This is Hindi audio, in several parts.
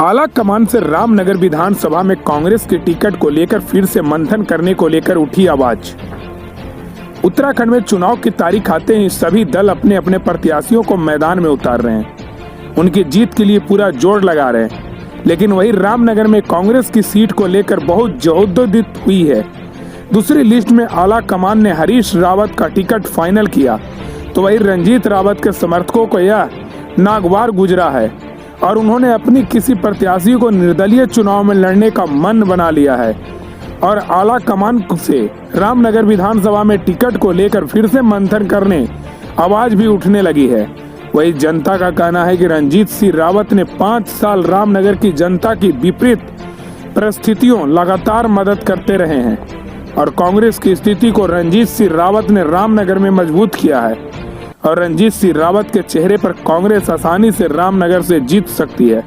आला कमान से रामनगर विधानसभा में कांग्रेस के टिकट को लेकर फिर से मंथन करने को लेकर उठी आवाज। उत्तराखंड में चुनाव की तारीख आते ही सभी दल अपने अपने प्रत्याशियों को मैदान में उतार रहे हैं, उनकी जीत के लिए पूरा जोर लगा रहे हैं। लेकिन वही रामनगर में कांग्रेस की सीट को लेकर बहुत जद्दोजहद हुई है। दूसरी लिस्ट में आला कमान ने हरीश रावत का टिकट फाइनल किया, तो वही रंजीत रावत के समर्थकों को यह नागवार गुजरा है और उन्होंने अपनी किसी प्रत्याशी को निर्दलीय चुनाव में लड़ने का मन बना लिया है और आला कमान से रामनगर विधानसभा में टिकट को लेकर फिर से मंथन करने आवाज भी उठने लगी है। वही जनता का कहना है कि रंजीत सिंह रावत ने 5 साल रामनगर की जनता की विपरीत परिस्थितियों लगातार मदद करते रहे हैं और कांग्रेस की स्थिति को रंजीत सिंह रावत ने रामनगर में मजबूत किया है और रंजीत सिंह रावत के चेहरे पर कांग्रेस आसानी से रामनगर से जीत सकती है।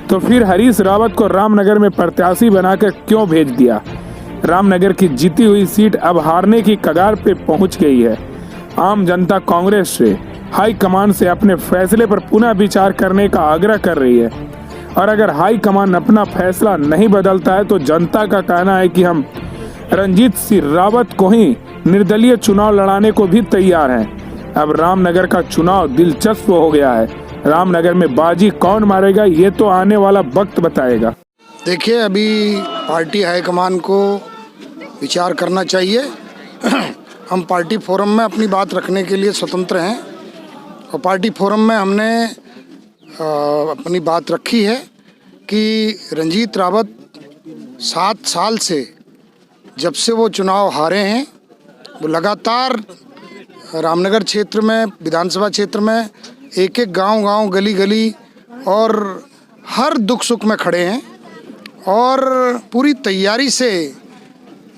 तो फिर हरीश रावत को रामनगर में प्रत्याशी बनाकर क्यों भेज दिया? रामनगर की जीती हुई सीट अब हारने की कगार पे पहुंच गई है। आम जनता कांग्रेस से हाईकमान से अपने फैसले पर पुनः विचार करने का आग्रह कर रही है और अगर हाईकमान अपना फैसला नहीं बदलता है तो जनता का कहना है कि हम रंजीत सिंह रावत को ही निर्दलीय चुनाव लड़ाने को भी तैयार हैं। अब रामनगर का चुनाव दिलचस्प हो गया है। रामनगर में बाजी कौन मारेगा ये तो आने वाला वक्त बताएगा। देखिए, अभी पार्टी हाईकमान को विचार करना चाहिए। हम पार्टी फोरम में अपनी बात रखने के लिए स्वतंत्र हैं और पार्टी फोरम में हमने अपनी बात रखी है कि रंजीत रावत 7 साल से जब से वो चुनाव हारे हैं वो लगातार रामनगर क्षेत्र में, विधानसभा क्षेत्र में एक एक गांव गली गली और हर दुख सुख में खड़े हैं और पूरी तैयारी से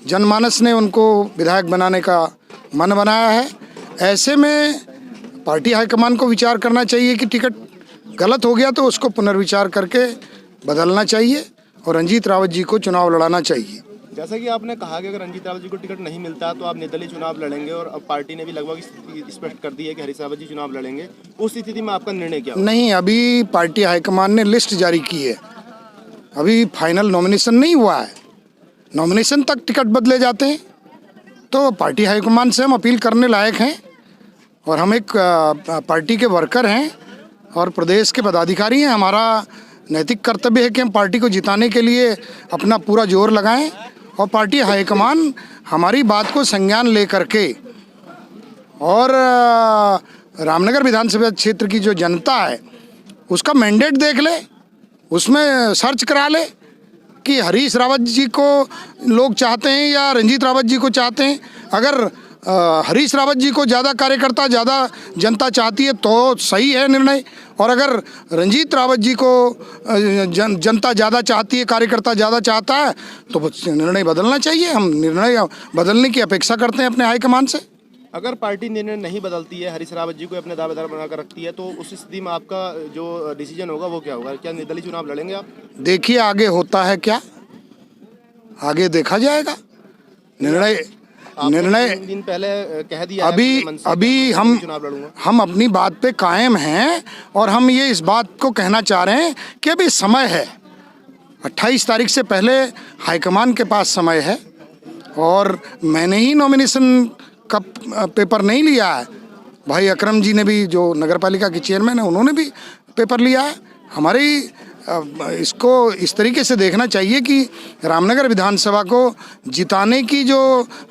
जनमानस ने उनको विधायक बनाने का मन बनाया है। ऐसे में पार्टी हाईकमान को विचार करना चाहिए कि टिकट गलत हो गया तो उसको पुनर्विचार करके बदलना चाहिए और रंजीत रावत जी को चुनाव लड़ाना चाहिए। जैसा कि आपने कहा कि अगर रंजीत रावत जी को टिकट नहीं मिलता तो आप निर्दलीय चुनाव लड़ेंगे और अब पार्टी ने भी लगभग स्पष्ट कर दी है कि हरीश रावत जी चुनाव लड़ेंगे। उस स्थिति में आपका निर्णय क्या होगा? नहीं, अभी पार्टी हाईकमान ने लिस्ट जारी की है, अभी फाइनल नॉमिनेशन नहीं हुआ है। नॉमिनेशन तक टिकट बदले जाते हैं तो पार्टी हाईकमान से हम अपील करने लायक हैं और हम एक पार्टी के वर्कर हैं और प्रदेश के पदाधिकारी हैं। हमारा नैतिक कर्तव्य है कि हम पार्टी को जिताने के लिए अपना पूरा जोर लगाएं और पार्टी हाईकमान हमारी बात को संज्ञान ले करके और रामनगर विधानसभा क्षेत्र की जो जनता है उसका मैंडेट देख ले, उसमें सर्च करा ले कि हरीश रावत जी को लोग चाहते हैं या रंजीत रावत जी को चाहते हैं। अगर हरीश रावत जी को ज़्यादा कार्यकर्ता, ज़्यादा जनता चाहती है तो सही है निर्णय, और अगर रंजीत रावत जी को जनता ज़्यादा चाहती है, कार्यकर्ता ज़्यादा चाहता है तो निर्णय बदलना चाहिए। हम निर्णय बदलने की अपेक्षा करते हैं अपने हाईकमान से। अगर पार्टी निर्णय नहीं बदलती है, हरीश रावत जी को अपने दावेदार बनाकर रखती है, तो उस स्थिति में आपका जो डिसीजन होगा वो क्या होगा? क्या निर्दलीय चुनाव लड़ेंगे आप? देखिए आगे होता है क्या, आगे देखा जाएगा। निर्णय दिन पहले कह दिया अभी हम अपनी बात पे कायम हैं और हम ये इस बात को कहना चाह रहे हैं कि अभी समय है। 28 तारीख से पहले हाईकमान के पास समय है और मैंने ही नॉमिनेशन का पेपर नहीं लिया है, भाई अकरम जी ने भी, जो नगरपालिका के चेयरमैन है, उन्होंने भी पेपर लिया है। हमारी इसको इस तरीके से देखना चाहिए कि रामनगर विधानसभा को जिताने की जो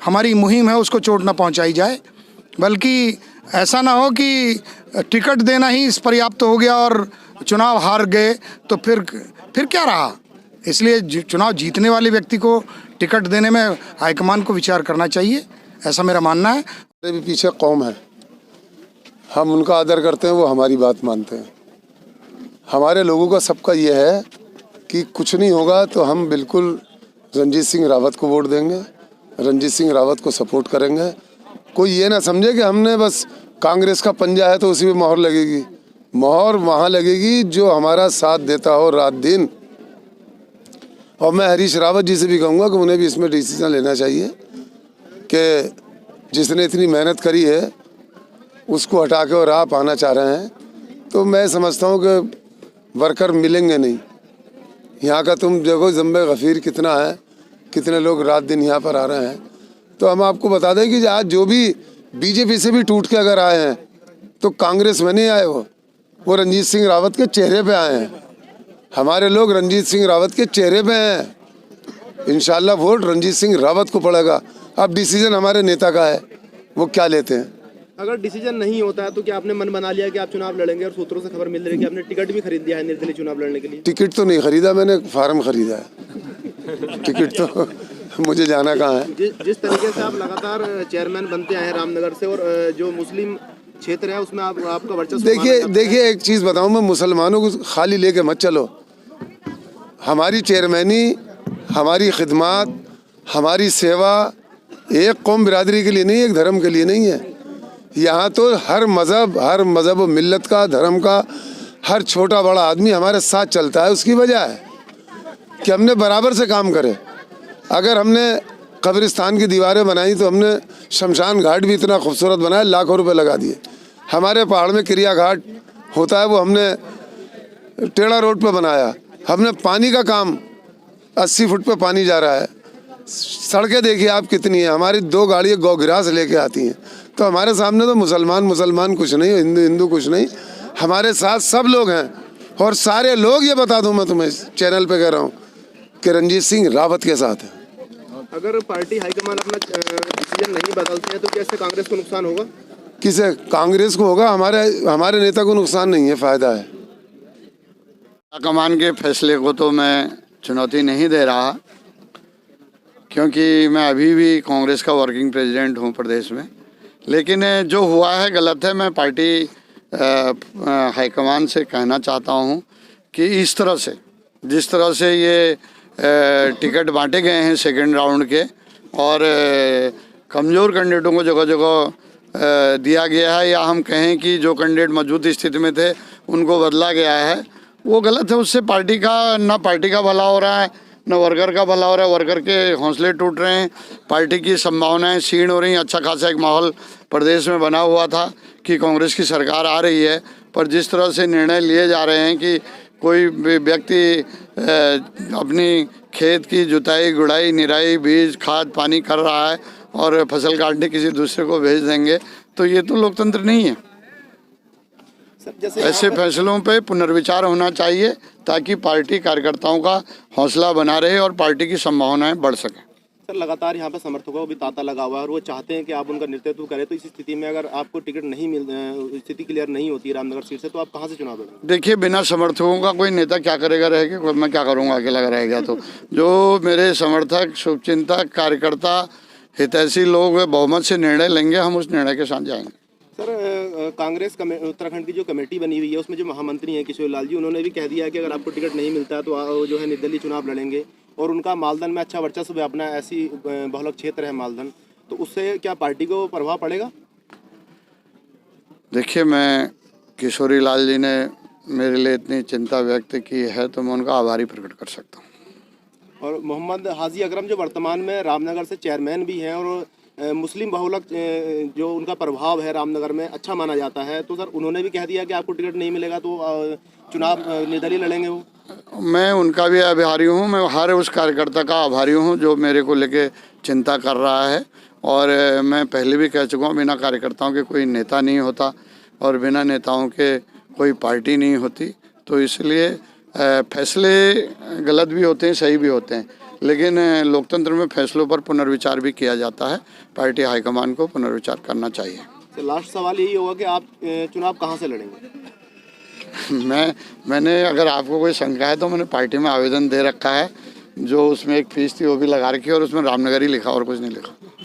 हमारी मुहिम है उसको चोट न पहुंचाई जाए, बल्कि ऐसा ना हो कि टिकट देना ही इस पर्याप्त हो गया और चुनाव हार गए तो फिर क्या रहा। इसलिए चुनाव जीतने वाले व्यक्ति को टिकट देने में हाईकमान को विचार करना चाहिए, ऐसा मेरा मानना है। मेरे भी पीछे कौम है, हम उनका आदर करते हैं, वो हमारी बात मानते हैं। हमारे लोगों का सबका ये है कि कुछ नहीं होगा तो हम बिल्कुल रंजीत सिंह रावत को वोट देंगे, रंजीत सिंह रावत को सपोर्ट करेंगे। कोई ये ना समझे कि हमने बस कांग्रेस का पंजा है तो उसी पे मोहर लगेगी। मोहर वहाँ लगेगी जो हमारा साथ देता हो रात दिन। और मैं हरीश रावत जी से भी कहूँगा कि उन्हें भी इसमें डिसीजन लेना चाहिए कि जिसने इतनी मेहनत करी है उसको हटा के और आप आना चाह रहे हैं, तो मैं समझता हूँ कि वर्कर मिलेंगे नहीं। यहाँ का तुम देखो जम्बे गफ़ीर कितना है, कितने लोग रात दिन यहाँ पर आ रहे हैं। तो हम आपको बता दें कि आज जो भी बीजेपी से भी टूट के अगर आए हैं तो कांग्रेस में नहीं आए, वो रंजीत सिंह रावत के चेहरे पे आए हैं। हमारे लोग रंजीत सिंह रावत के चेहरे पे हैं। इंशाल्लाह वोट रंजीत सिंह रावत को पड़ेगा। अब डिसीजन हमारे नेता का है, वो क्या लेते हैं। अगर डिसीजन नहीं होता है तो क्या आपने मन बना लिया कि आप चुनाव लड़ेंगे? और सूत्रों से खबर मिल रही है कि आपने टिकट भी खरीद लिया है निर्दलीय चुनाव लड़ने के लिए। टिकट तो नहीं खरीदा मैंने, फार्म खरीदा है। टिकट तो मुझे जाना कहाँ है। जिस तरीके से आप लगातार चेयरमैन बनते आए हैं रामनगर से, और जो मुस्लिम क्षेत्र है उसमें आपका वर्चस्व। देखिए एक चीज़ बताऊँ मैं, मुसलमानों को खाली लेके मत चलो। हमारी चेयरमैनी, हमारी खिदमत, हमारी सेवा एक कौम बिरादरी के लिए नहीं, एक धर्म के लिए नहीं है। यहाँ तो हर मज़हब व मिल्लत का, धर्म का हर छोटा बड़ा आदमी हमारे साथ चलता है। उसकी वजह है कि हमने बराबर से काम करे। अगर हमने कब्रिस्तान की दीवारें बनाई तो हमने शमशान घाट भी इतना खूबसूरत बनाया, लाखों रुपए लगा दिए। हमारे पहाड़ में क्रिया घाट होता है, वो हमने टेढ़ा रोड पे बनाया। हमने पानी का काम 80 फुट पे पानी जा रहा है। सड़कें देखिए आप कितनी है, हमारी 2 गाड़ियाँ गौगिरा से लेके आती हैं। तो हमारे सामने तो मुसलमान कुछ नहीं, हिंदू कुछ नहीं, हमारे साथ सब लोग हैं। और सारे लोग, ये बता दूं मैं तुम्हें, चैनल पे कह रहा हूँ कि रंजीत सिंह रावत के साथ है। अगर पार्टी हाईकमान अपना डिसीजन नहीं बदलती है तो कैसे कांग्रेस को नुकसान होगा? किसे? कांग्रेस को होगा, हमारे नेता को नुकसान नहीं है, फायदा है। हाईकमान के फैसले को तो मैं चुनौती नहीं दे रहा, क्योंकि मैं अभी भी कांग्रेस का वर्किंग प्रेसिडेंट हूं प्रदेश में। लेकिन जो हुआ है गलत है। मैं पार्टी हाईकमान से कहना चाहता हूं कि इस तरह से, जिस तरह से ये टिकट बांटे गए हैं सेकंड राउंड के, और कमज़ोर कैंडिडेटों को जगह जगह दिया गया है, या हम कहें कि जो कैंडिडेट मौजूद स्थिति में थे उनको बदला गया है, वो गलत है। उससे पार्टी का भला हो रहा है, न वर्कर का भला हो रहा है। वर्कर के हौसले टूट रहे हैं, पार्टी की संभावनाएं क्षीण हो रही हैं। अच्छा खासा एक माहौल प्रदेश में बना हुआ था कि कांग्रेस की सरकार आ रही है, पर जिस तरह से निर्णय लिए जा रहे हैं कि कोई भी व्यक्ति अपनी खेत की जुताई, गुड़ाई, निराई, बीज, खाद पानी कर रहा है और फसल काटने किसी दूसरे को भेज देंगे, तो ये तो लोकतंत्र नहीं है। ऐसे फैसलों पे पुनर्विचार होना चाहिए ताकि पार्टी कार्यकर्ताओं का हौसला बना रहे और पार्टी की संभावनाएं बढ़ सकें। सर, लगातार यहाँ पे समर्थकों को भी तांता लगा हुआ है और वो चाहते हैं कि आप उनका नेतृत्व करें। तो इस स्थिति में अगर आपको टिकट नहीं स्थिति क्लियर नहीं होती है रामनगर सीट से, तो आप कहाँ से चुनाव लड़ेंगे? देखिए, बिना समर्थकों का कोई नेता क्या करेगा रह के? मैं क्या करूँगा अकेला रहेगा तो? जो मेरे समर्थक, शुभचिंतक, कार्यकर्ता, हितैषी लोग बहुमत से निर्णय लेंगे, हम उस निर्णय के साथ जाएंगे। सर, कांग्रेस उत्तराखंड की जो कमेटी बनी हुई है उसमें जो महामंत्री हैं किशोर लाल जी, उन्होंने भी कह दिया है कि अगर आपको टिकट नहीं मिलता है तो जो है निर्दलीय चुनाव लड़ेंगे, और उनका मालदन में अच्छा वर्चस्व है, अपना ऐसी बहुलक क्षेत्र है मालदन, तो उससे क्या पार्टी को प्रभाव पड़ेगा? देखिए, मैं किशोरी लाल जी ने मेरे लिए इतनी चिंता व्यक्त की है तो मैं उनका आभारी प्रकट कर सकता हूँ। और मोहम्मद हाजी अकरम जो वर्तमान में रामनगर से चेयरमैन भी हैं और मुस्लिम बहुलक जो उनका प्रभाव है रामनगर में अच्छा माना जाता है, तो सर उन्होंने भी कह दिया कि आपको टिकट नहीं मिलेगा तो चुनाव निर्दलीय लड़ेंगे वो। मैं उनका भी आभारी हूँ, मैं हर उस कार्यकर्ता का आभारी हूँ जो मेरे को लेके चिंता कर रहा है। और मैं पहले भी कह चुका हूँ, बिना कार्यकर्ताओं के कोई नेता नहीं होता और बिना नेताओं के कोई पार्टी नहीं होती। तो इसलिए फैसले गलत भी होते हैं, सही भी होते हैं, लेकिन लोकतंत्र में फैसलों पर पुनर्विचार भी किया जाता है। पार्टी हाईकमान को पुनर्विचार करना चाहिए। तो लास्ट सवाल यही होगा कि आप चुनाव कहाँ से लड़ेंगे? मैंने अगर आपको कोई शंका है तो मैंने पार्टी में आवेदन दे रखा है, जो उसमें एक फीस थी वो भी लगा रखी है और उसमें रामनगर ही लिखा और कुछ नहीं लिखा।